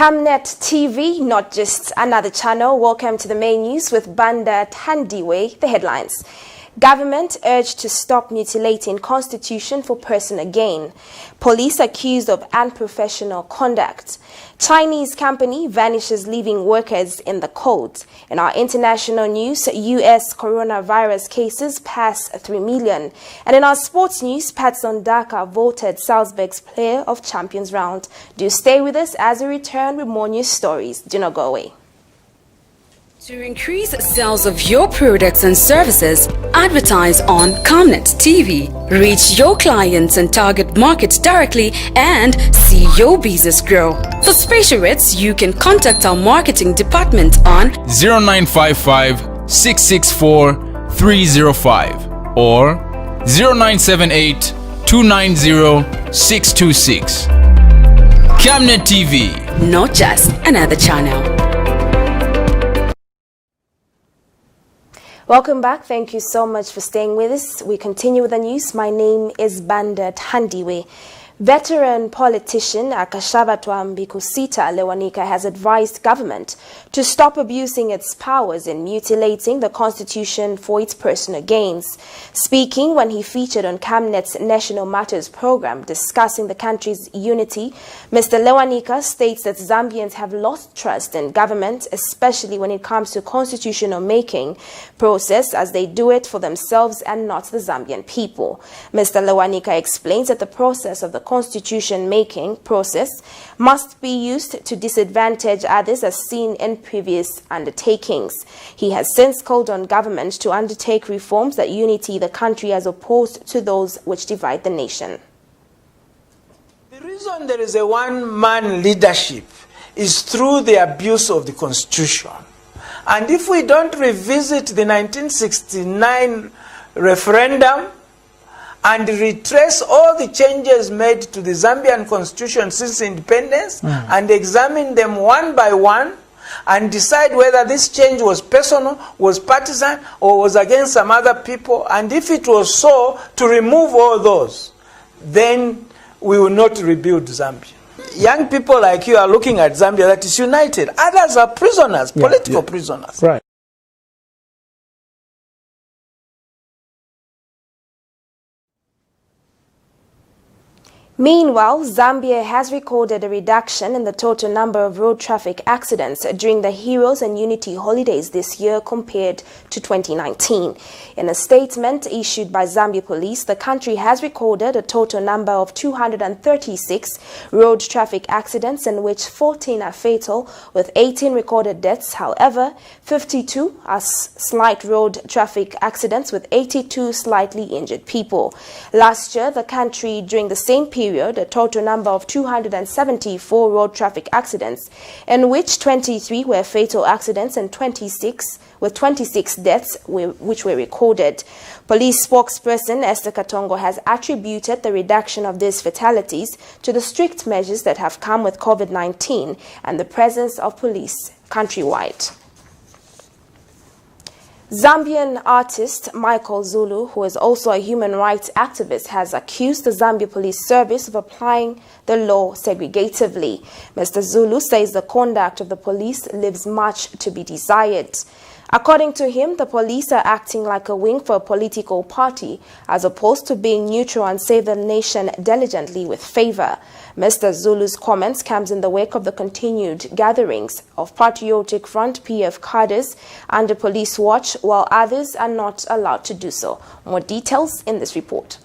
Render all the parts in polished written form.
Camnet TV, not just another channel. Welcome to the main news with Banda Tandiwe. The headlines. Government urged to stop mutilating constitution for personal gain. Police accused of unprofessional conduct. Chinese company vanishes leaving workers in the cold. In our international news, U.S. coronavirus cases pass 3 million. And in our sports news, Patson Daka voted Salzburg's Player of Champions round. Do stay with us as we return with more news stories. Do not go away. To increase sales of your products and services, advertise on Camnet TV. Reach your clients and target markets directly and see your business grow. For special rates, you can contact our marketing department on 0955 664 305 or 0978 290 626. Camnet TV. Not just another channel. Welcome back. Thank you so much for staying with us. We continue with the news. My name is Banda Tandiwe. Veteran politician Akashavatwa Mbikusita Lewanika has advised government to stop abusing its powers in mutilating the constitution for its personal gains. Speaking when he featured on Camnet's National Matters program discussing the country's unity, Mr. Lewanika states that Zambians have lost trust in government, especially when it comes to constitutional making process, as they do it for themselves and not the Zambian people. Mr. Lewanika explains that the process of the constitution making process must be used to disadvantage others as seen in previous undertakings. He has since called on government to undertake reforms that unity the country as opposed to those which divide the nation. The reason there is a one-man leadership is through the abuse of the constitution. And if we don't revisit the 1969 referendum and retrace all the changes made to the Zambian constitution since independence and examine them one by one and decide whether this change was personal, was partisan, or was against some other people, and if it was so, to remove all those, then we will not rebuild Zambia. Young people like you are looking at Zambia that is united. Others are prisoners, political prisoners. Right. Meanwhile, Zambia has recorded a reduction in the total number of road traffic accidents during the Heroes and Unity holidays this year compared to 2019. In a statement issued by Zambia Police, the country has recorded a total number of 236 road traffic accidents, in which 14 are fatal, with 18 recorded deaths. However, 52 are slight road traffic accidents, with 82 slightly injured people. Last year, the country, during the same period, a total number of 274 road traffic accidents, in which 23 were fatal accidents and 26 deaths which were recorded. Police spokesperson Esther Katongo has attributed the reduction of these fatalities to the strict measures that have come with COVID-19 and the presence of police countrywide. Zambian artist Michael Zulu, who is also a human rights activist, has accused the Zambia Police Service of applying the law segregatively. Mr. Zulu says the conduct of the police leaves much to be desired. According to him, the police are acting like a wing for a political party, as opposed to being neutral and save the nation diligently with favor. Mr. Zulu's comments comes in the wake of the continued gatherings of Patriotic Front PF cadres under police watch, while others are not allowed to do so. More details in this report.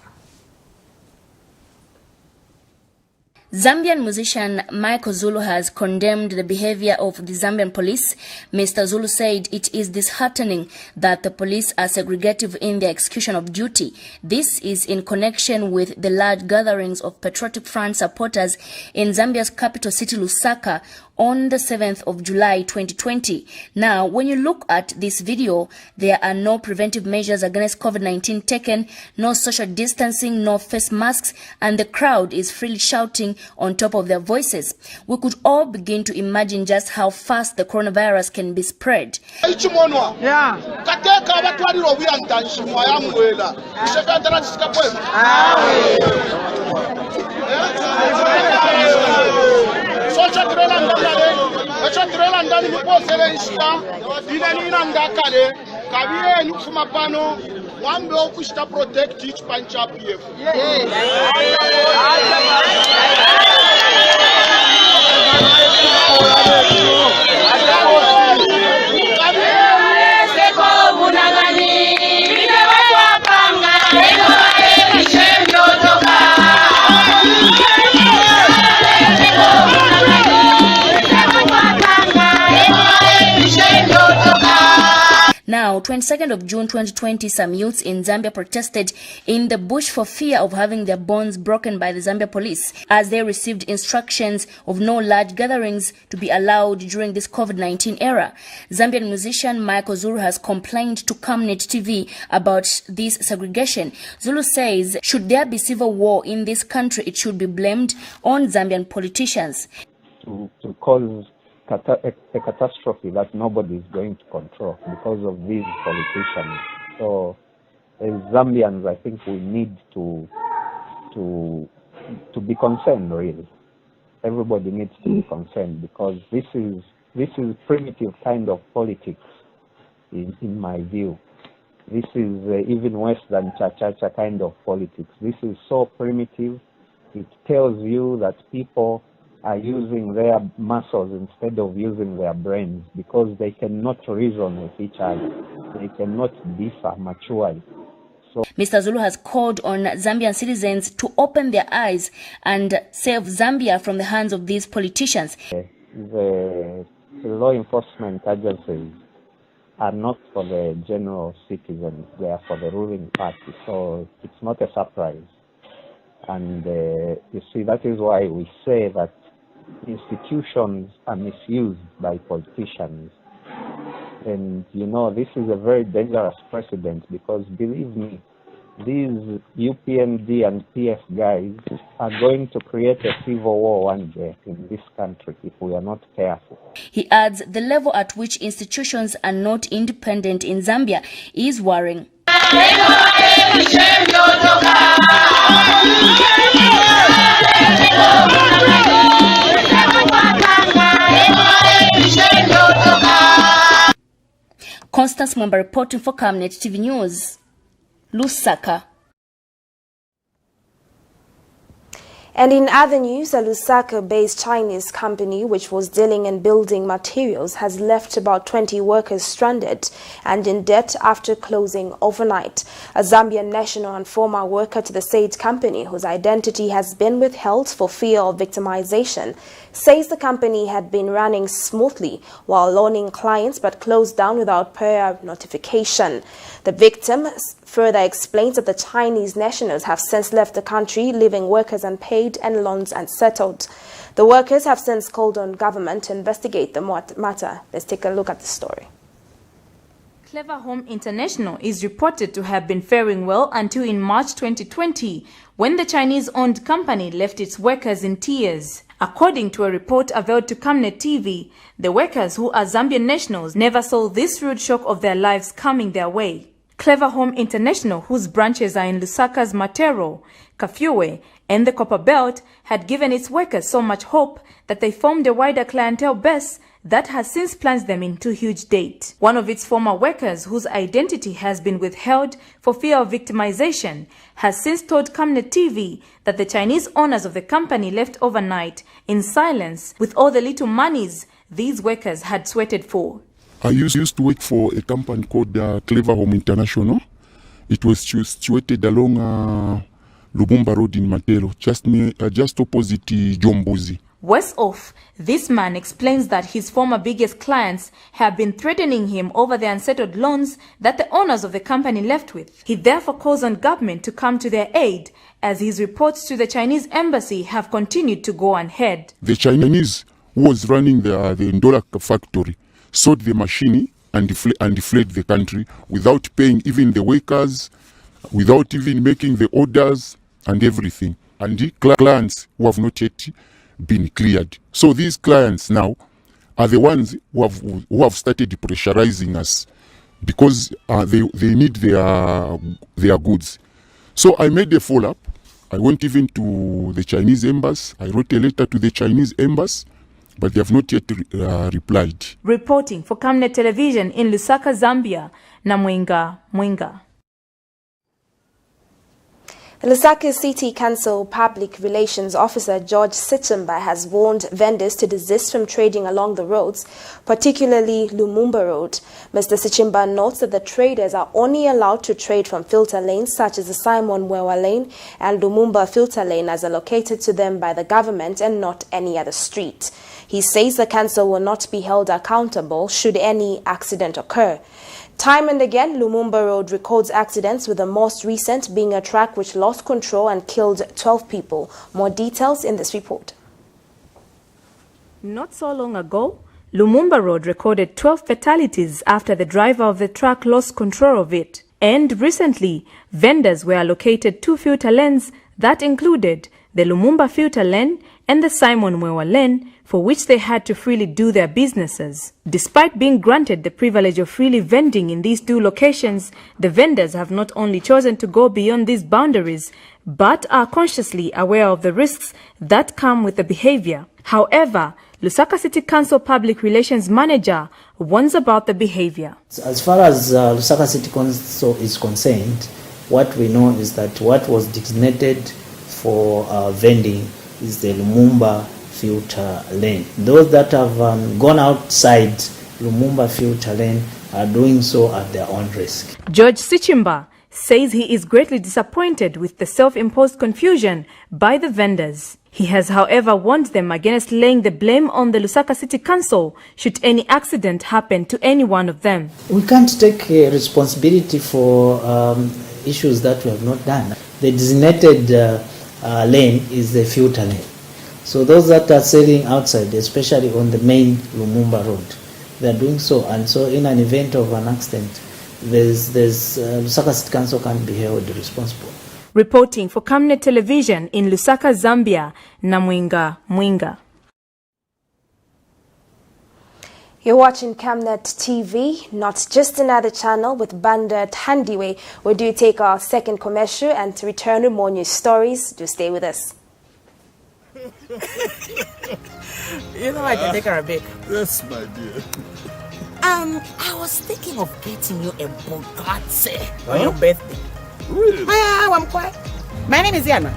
Zambian musician Michael Zulu has condemned the behavior of the Zambian police. Mr. Zulu said it is disheartening that the police are segregative in their execution of duty. This is in connection with the large gatherings of Patriotic Front supporters in Zambia's capital city Lusaka on the 7th of July 2020. Now, when you look at this video, there are no preventive measures against COVID-19 taken, no social distancing, no face masks, and the crowd is freely shouting on top of their voices. We could all begin to imagine just how fast the coronavirus can be spread. protect each pancha PF. Now, 22nd of June 2020, some youths in Zambia protested in the bush for fear of having their bonds broken by the Zambia police as they received instructions of no large gatherings to be allowed during this COVID-19 era. Zambian musician Michael Zulu has complained to Camnet TV about this segregation. Zulu says, should there be civil war in this country, it should be blamed on Zambian politicians. To cause a catastrophe that nobody is going to control because of these politicians. So, as Zambians, I think we need to be concerned. Really, everybody needs to be concerned because this is primitive kind of politics. In my view, this is even worse than cha-cha-cha kind of politics. This is so primitive. It tells you that people are using their muscles instead of using their brains because they cannot reason with each other. They cannot differ maturely. So, Mr. Zulu has called on Zambian citizens to open their eyes and save Zambia from the hands of these politicians. The law enforcement agencies are not for the general citizens, they are for the ruling party. So it's not a surprise. And you see, that is why we say that institutions are misused by politicians. And you know, this is a very dangerous precedent because believe me, these UPND and PF guys are going to create a civil war one day in this country if we are not careful. He adds the level at which institutions are not independent in Zambia is worrying. Constance Mwamba reporting for Camnet TV News, Lusaka. And in other news, a Lusaka-based Chinese company which was dealing in building materials has left about 20 workers stranded and in debt after closing overnight. A Zambian national and former worker to the said company, whose identity has been withheld for fear of victimization, says the company had been running smoothly while loaning clients but closed down without prior notification. The victim further explains that the Chinese nationals have since left the country, leaving workers unpaid and loans unsettled. The workers have since called on government to investigate the matter. Let's take a look at the story. Clever Home International is reported to have been faring well until in March 2020, when the Chinese-owned company left its workers in tears. According to a report availed to Camnet TV, the workers, who are Zambian nationals, never saw this rude shock of their lives coming their way. Clever Home International, whose branches are in Lusaka's Matero, Kafue, and the Copper Belt, had given its workers so much hope that they formed a wider clientele base that has since plunged them into huge debt. One of its former workers, whose identity has been withheld for fear of victimization, has since told Camnet TV that the Chinese owners of the company left overnight in silence with all the little monies these workers had sweated for. I used to work for a company called Clever Home International. It was situated along Lubumba Road in Matelo, just opposite Jombozi. Worse off, this man explains that his former biggest clients have been threatening him over the unsettled loans that the owners of the company left with. He therefore calls on government to come to their aid, as his reports to the Chinese embassy have continued to go unheard. The Chinese who was running the Ndola factory sold the machine and deflated the country without paying even the workers, without even making the orders and everything. And the clients who have not yet been cleared. So these clients now are the ones who have started pressurizing us because they need their goods. So I made a follow-up. I went even to the Chinese embassy. I wrote a letter to the Chinese embassy but they have not yet replied. Reporting for Camnet Television in Lusaka, Zambia, Namwenga Mwenga. The Lusaka City Council Public Relations Officer George Sichimba has warned vendors to desist from trading along the roads, particularly Lumumba Road. Mr. Sichimba notes that the traders are only allowed to trade from filter lanes such as the Simon Wewa Lane and Lumumba filter lane as allocated to them by the government and not any other street. He says the council will not be held accountable should any accident occur. Time and again, Lumumba Road records accidents, with the most recent being a truck which lost control and killed 12 people. More details in this report. Not so long ago, Lumumba Road recorded 12 fatalities after the driver of the truck lost control of it. And recently, vendors were allocated 2 filter lanes that included the Lumumba filter lane and the Simon Wewa lane, for which they had to freely do their businesses. Despite being granted the privilege of freely vending in these 2 locations, the vendors have not only chosen to go beyond these boundaries, but are consciously aware of the risks that come with the behavior. However, Lusaka City Council Public Relations Manager warns about the behavior. As far as Lusaka City Council is concerned, what we know is that what was designated for vending is the Lumumba filter lane. Those that have gone outside Lumumba filter lane are doing so at their own risk. George Sichimba says he is greatly disappointed with the self-imposed confusion by the vendors. He has, however, warned them against laying the blame on the Lusaka City Council should any accident happen to any one of them. We can't take responsibility for issues that we have not done. The designated lane is the filter lane. So those that are selling outside, especially on the main Lumumba Road, they are doing so. And so in an event of an accident, Lusaka City Council can't be held responsible. Reporting for Camnet Television in Lusaka, Zambia, Namwenga Mwenga. You're watching Camnet TV, not just another channel with Banda Tandiwe. We do take our second commercial and to return with more news stories. Do stay with us. You know I can take her a bit. Yes, my dear. I was thinking of getting you a Bugatti on your birthday. Really? I'm quiet. My name is Yana.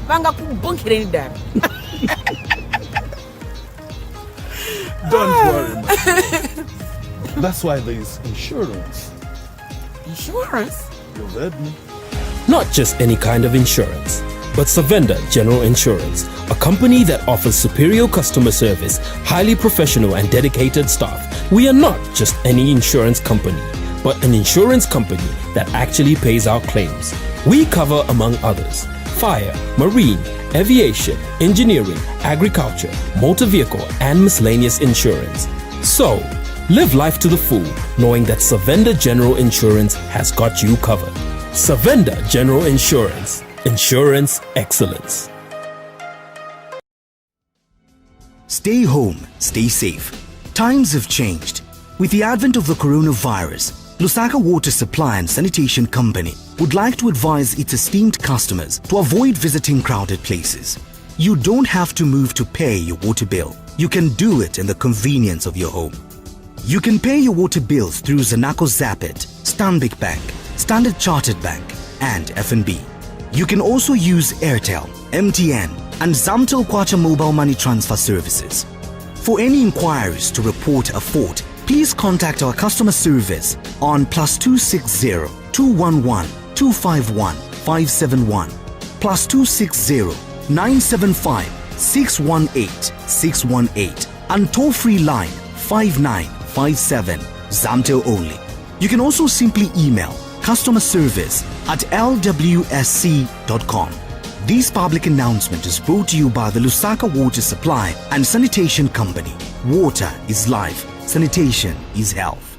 Banga kubunkireni dad. Don't worry, man. That's why there is insurance. Insurance? You heard me. Not just any kind of insurance, but Savenda General Insurance, a company that offers superior customer service, highly professional and dedicated staff. We are not just any insurance company, but an insurance company that actually pays our claims. We cover, among others, fire, marine, aviation, engineering, agriculture, motor vehicle, and miscellaneous insurance. So, live life to the full, knowing that Savenda General Insurance has got you covered. Savenda General Insurance. Insurance excellence. Stay home, stay safe. Times have changed. With the advent of the coronavirus, Lusaka Water Supply and Sanitation Company would like to advise its esteemed customers to avoid visiting crowded places. You don't have to move to pay your water bill. You can do it in the convenience of your home. You can pay your water bills through Zanaco Zapit, Stanbic Bank, Standard Chartered Bank, and F&B. You can also use Airtel, MTN, and Zamtel Kwacha mobile money transfer services. For any inquiries to report a fault, please contact our customer service on +260 211 251 571, +260 975 618 618, and toll-free line 5957, Zamtel only. You can also simply email customer service at lwsc.com. This public announcement is brought to you by the Lusaka Water Supply and Sanitation Company. Water is life. Sanitation is health.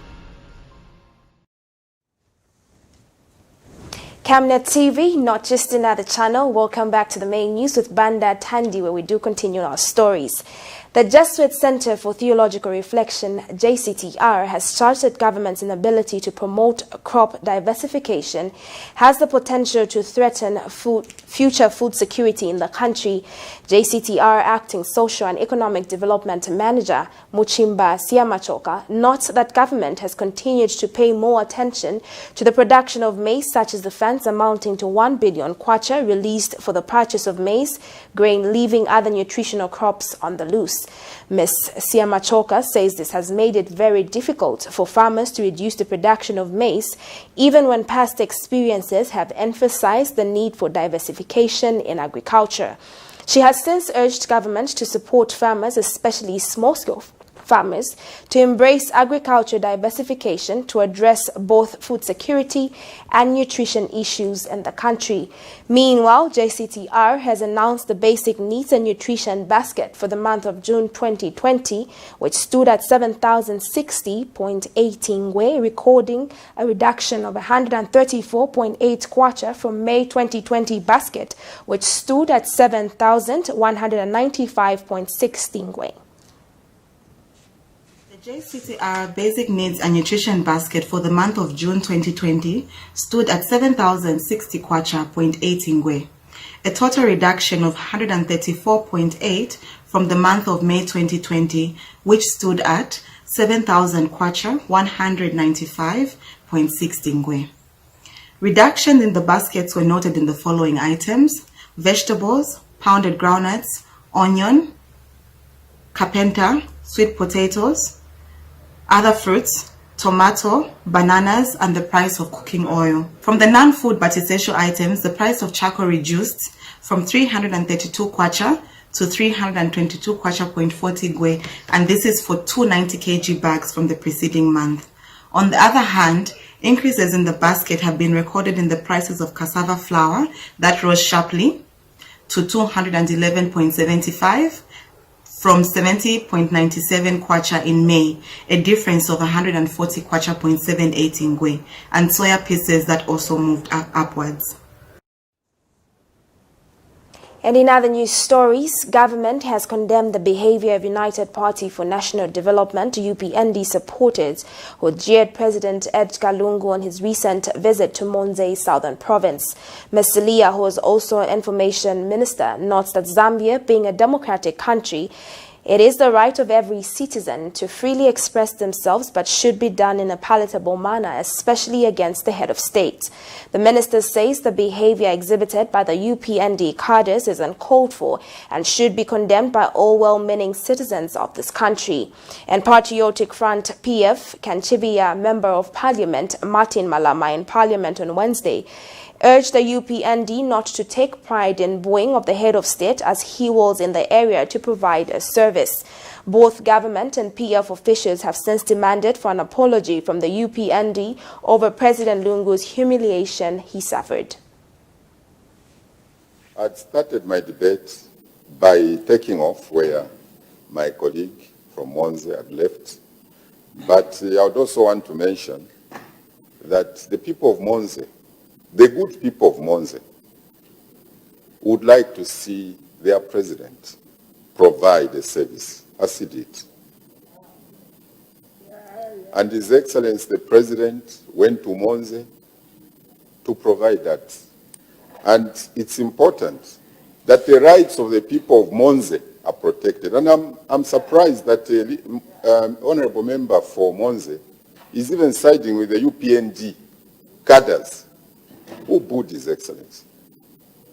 Camnet TV, not just another channel. Welcome back to the main news with Banda Tandi, where we do continue our stories. The Jesuit Center for Theological Reflection, JCTR, has charged that government's inability to promote crop diversification has the potential to threaten future food security in the country. JCTR Acting Social and Economic Development Manager Muchimba Siamachoka notes that government has continued to pay more attention to the production of maize, such as the funds amounting to 1 billion kwacha released for the purchase of maize grain, leaving other nutritional crops on the loose. Ms. Siamachoka says this has made it very difficult for farmers to reduce the production of maize, even when past experiences have emphasized the need for diversification in agriculture. She has since urged government to support farmers, especially small-scale farmers, to embrace agriculture diversification to address both food security and nutrition issues in the country. Meanwhile, JCTR has announced the basic needs and nutrition basket for the month of June 2020, which stood at 7,060.18 ngwe, recording a reduction of 134.8 kwacha from May 2020 basket, which stood at 7,195.16 ngwe. JCTR Basic Needs and Nutrition Basket for the month of June 2020 stood at 7,060 kwacha.80 ngwe, a total reduction of 134.8 from the month of May 2020, which stood at 7,000 kwacha 195.60 ngwe. Reductions in the baskets were noted in the following items: vegetables, pounded groundnuts, onion, carpenter, sweet potatoes, other fruits, tomato, bananas, and the price of cooking oil. From the non-food but essential items, the price of charcoal reduced from 332 kwacha to 322 kwacha.40 ngwe, and this is for 290 kg bags from the preceding month. On the other hand, increases in the basket have been recorded in the prices of cassava flour that rose sharply to 211.75 from 70.97 kwacha in May, a difference of 140 kwacha.78 ngwe, and soya pieces that also moved upwards. And in other news stories, government has condemned the behavior of United Party for National Development UPND supporters who jeered President Edgar Lungu on his recent visit to Monze, Southern Province. Ms. Leah, who is also an information minister, notes that Zambia, being a democratic country, it is the right of every citizen to freely express themselves, but should be done in a palatable manner, especially against the head of state. The minister says the behavior exhibited by the UPND cadres is uncalled for and should be condemned by all well-meaning citizens of this country. And Patriotic Front PF Kanchivia Member of Parliament Martin Malama in Parliament on Wednesday urged the UPND not to take pride in booing of the head of state as he was in the area to provide a service. Both government and PF officials have since demanded for an apology from the UPND over President Lungu's humiliation he suffered. I started my debate by taking off where my colleague from Monze had left, but I would also want to mention that the people of Monze, the good people of Monze, would like to see their president provide a service, as he did. And His Excellency the President went to Monze to provide that. And it's important that the rights of the people of Monze are protected. And I'm surprised that the honorable member for Monze is even siding with the UPND cadres who booed His Excellency.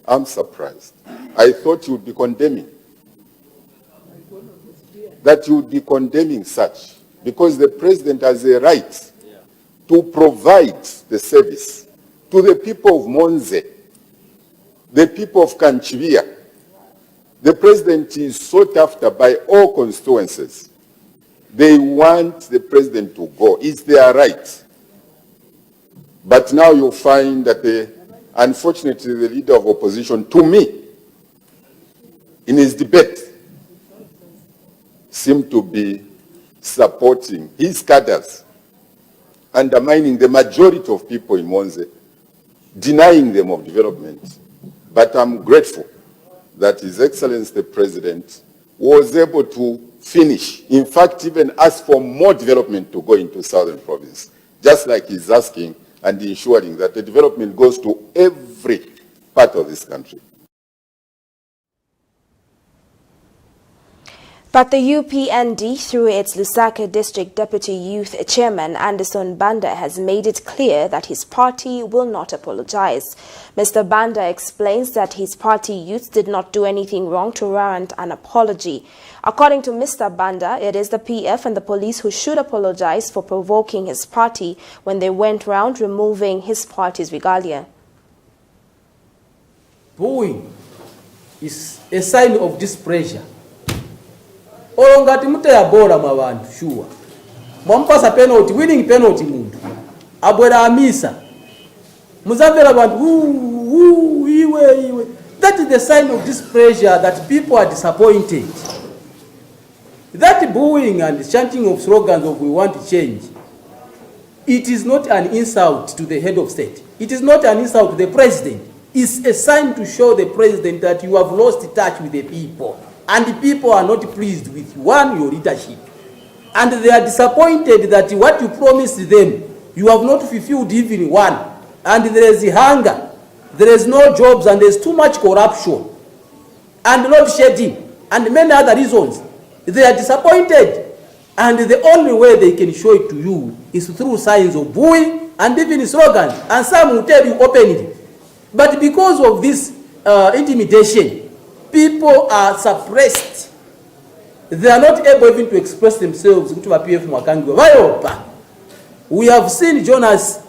I'm surprised. I thought you would be condemning. That you would be condemning such. Because the president has a right to provide the service to the people of Monze, the people of Kanchivia. The president is sought after by all constituencies. They want the president to go. It's their right. But now you find that, unfortunately, the leader of opposition, to me, in his debate, seemed to be supporting his cadres, undermining the majority of people in Monze, denying them of development. But I'm grateful that His Excellency the President was able to finish. In fact, even ask for more development to go into Southern Province, just like he's asking and ensuring that the development goes to every part of this country. But the UPND, through its Lusaka District Deputy Youth Chairman Anderson Banda, has made it clear that his party will not apologize. Mr. Banda explains that his party youths did not do anything wrong to warrant an apology. According to Mr. Banda, it is the PF and the police who should apologize for provoking his party when they went round removing his party's regalia. Booing is a sign of displeasure. Olongati mute ya bora mabantu sure. Mwampasa penalty, winning penalty mundu. Abwera amisa. Muzavela bantu iwe. That is the sign of displeasure, that people are disappointed. That booing and chanting of slogans of we want to change, it is not an insult to the head of state. It is not an insult to the president. It's a sign to show the president that you have lost touch with the people. And the people are not pleased with, one, your leadership. And they are disappointed that what you promised them, you have not fulfilled even one. And there is hunger, there is no jobs, and there is too much corruption, and load shedding, and many other reasons. They are disappointed. And the only way they can show it to you is through signs of booing and even slogans. And some will tell you openly. But because of this intimidation, people are suppressed. They are not able even to express themselves. We have seen Jonas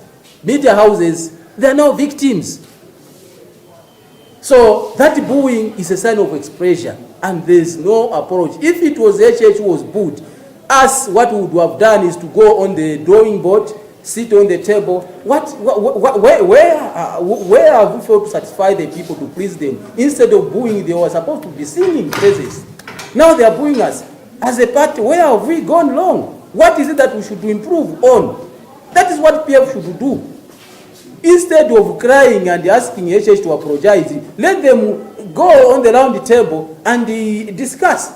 media houses, they are now victims. So that booing is a sign of expression, and there is no approach. If it was HH who was booed, us, what we would have done is to go on the drawing board, sit on the table. Where have we failed to satisfy the people, to please them? Instead of booing, they were supposed to be singing praises. Now they are booing us. As a party, where have we gone wrong? What is it that we should improve on? That is what PF should do. Instead of crying and asking HH to apologize, let them go on the round table and discuss.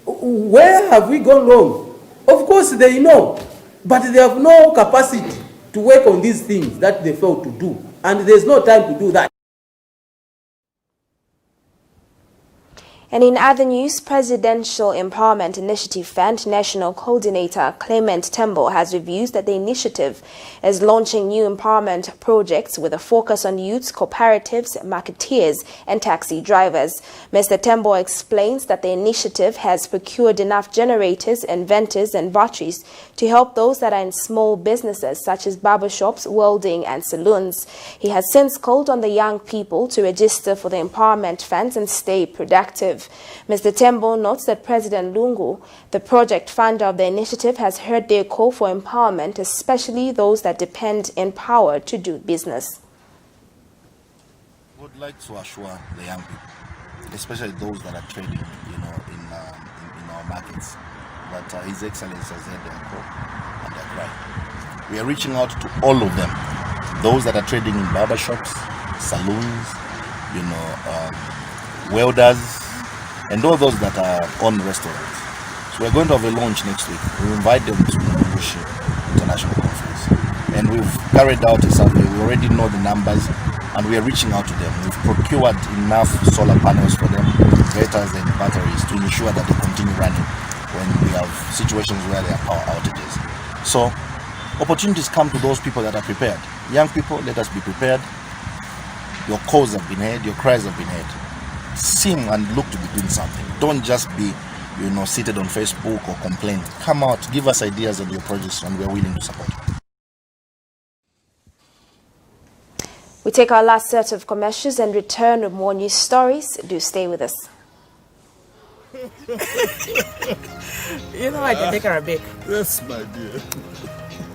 Where have we gone wrong? Of course they know, but they have no capacity to work on these things that they failed to do. And there's no time to do that. And in other news, Presidential Empowerment Initiative Fund National Coordinator Camnet Tv has revealed that the initiative is launching new empowerment projects with a focus on youths, cooperatives, marketeers, and taxi drivers. Mr. Tv explains that the initiative has procured enough generators, inventors, and batteries to help those that are in small businesses such as barbershops, welding, and saloons. He has since called on the young people to register for the empowerment funds and stay productive. Mr. Tembo notes that President Lungu, the project funder of the initiative, has heard their call for empowerment, especially those that depend on power to do business. I would like to assure the young people, especially those that are trading, in our markets, that His Excellency has heard their call and their cry. We are reaching out to all of them, those that are trading in barbershops, saloons, welders, and all those that are on restaurants. So we're going to have a launch next week. We invite them to the International Conference. And we've carried out a survey. We already know the numbers, and we are reaching out to them. We've procured enough solar panels for them, inverters and batteries, to ensure that they continue running when we have situations where there are power outages. So opportunities come to those people that are prepared. Young people, let us be prepared. Your calls have been heard, your cries have been heard. Sing and look to be doing something. Don't just be, seated on Facebook or complain. Come out, give us ideas on your projects, and we're willing to support you. We take our last set of commercials and return with more news stories. Do stay with us. I can take her a bit. Yes, my dear.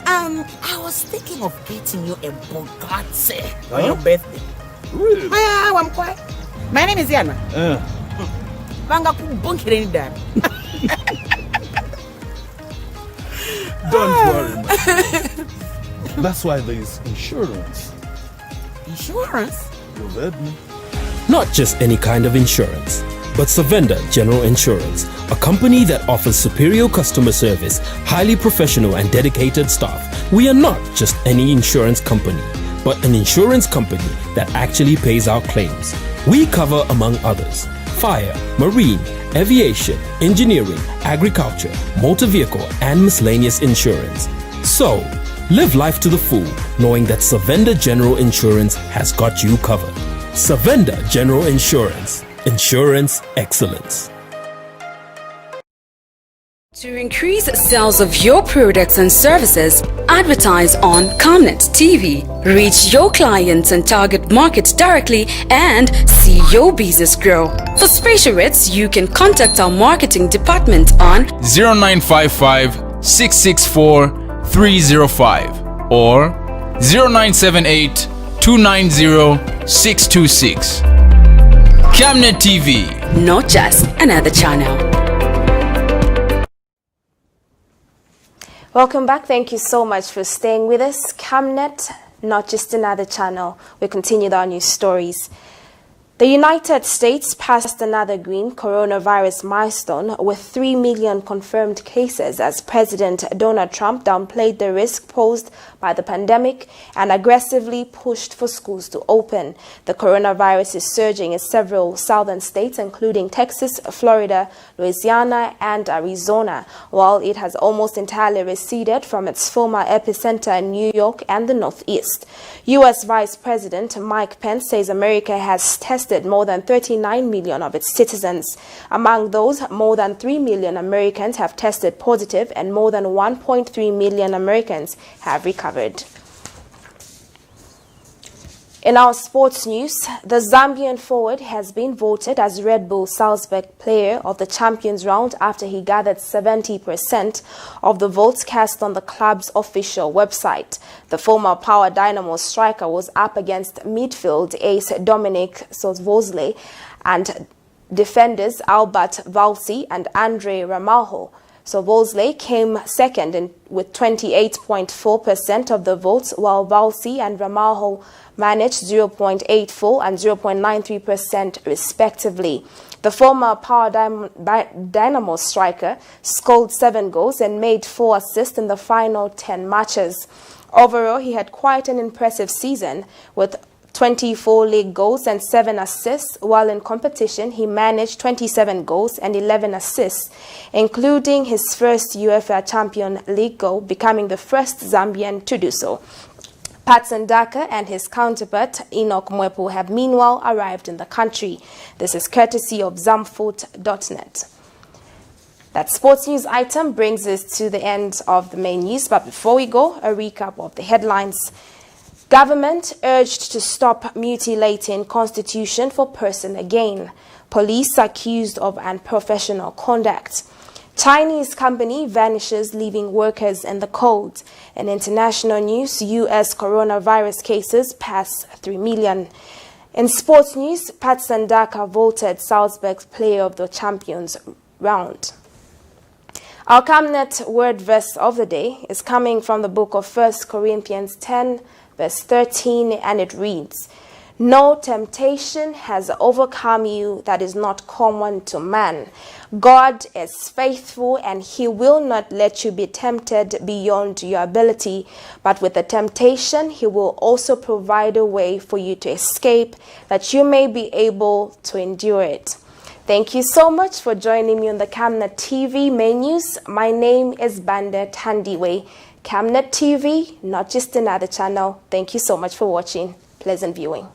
I was thinking of getting you a Bugatti on your birthday. Really? I'm quiet. My name is Yana. Don't worry, man. That's why there is insurance. Insurance? You heard me. Not just any kind of insurance, but Savenda General Insurance, a company that offers superior customer service, highly professional and dedicated staff. We are not just any insurance company, but an insurance company that actually pays our claims. We cover, among others, fire, marine, aviation, engineering, agriculture, motor vehicle, and miscellaneous insurance. So, live life to the full, knowing that Savenda General Insurance has got you covered. Savenda General Insurance. Insurance excellence. To increase sales of your products and services, advertise on Camnet TV. Reach your clients and target markets directly and see your business grow. For special rates, you can contact our marketing department on 0955 664 305 or 0978 290 626. Camnet TV. Not just another channel. Welcome back. Thank you so much for staying with us. Camnet, not just another channel. We continue our news stories. The United States passed another green coronavirus milestone with 3 million confirmed cases as President Donald Trump downplayed the risk posed by the pandemic and aggressively pushed for schools to open. The coronavirus is surging in several southern states, including Texas, Florida, Louisiana, and Arizona, while it has almost entirely receded from its former epicenter in New York and the Northeast. U.S. Vice President Mike Pence says America has tested more than 39 million of its citizens. Among those, more than 3 million Americans have tested positive and more than 1.3 million Americans have recovered. In our sports news, the Zambian forward has been voted as Red Bull Salzburg Player of the Champions Round after he gathered 70% of the votes cast on the club's official website. The former Power Dynamo striker was up against midfield ace Dominic Szoboszlai and defenders Albert Valsi and Andre Ramalho. Szoboszlai came second with 28.4% of the votes, while Valsi and Ramalho managed 0.84 and 0.93% respectively. The former Power Dynamo striker scored 7 goals and made 4 assists in the final 10 matches. Overall, he had quite an impressive season with 24 league goals and 7 assists, while in competition he managed 27 goals and 11 assists, including his first UEFA Champions League goal, becoming the first Zambian to do so. Patson Daka and his counterpart Enoch Mwepu have meanwhile arrived in the country. This is courtesy of Zamfoot.net. That sports news item brings us to the end of the main news, but before we go, a recap of the headlines. Government urged to stop mutilating Constitution for person again. Police accused of unprofessional conduct. Chinese company vanishes, leaving workers in the cold. In international news, U.S. coronavirus cases pass 3 million. In sports news, Patson Daka voted Salzburg's Player of the Champions Round. Our Camnet word verse of the day is coming from the book of 1 Corinthians 10, verse 13, and it reads, "No temptation has overcome you that is not common to man. God is faithful, and he will not let you be tempted beyond your ability, but with the temptation he will also provide a way for you to escape, that you may be able to endure it." Thank you so much for joining me on the Camnet TV main news. My name is Banda Tandiwe. Camnet TV, not just another channel. Thank you so much for watching. Pleasant viewing.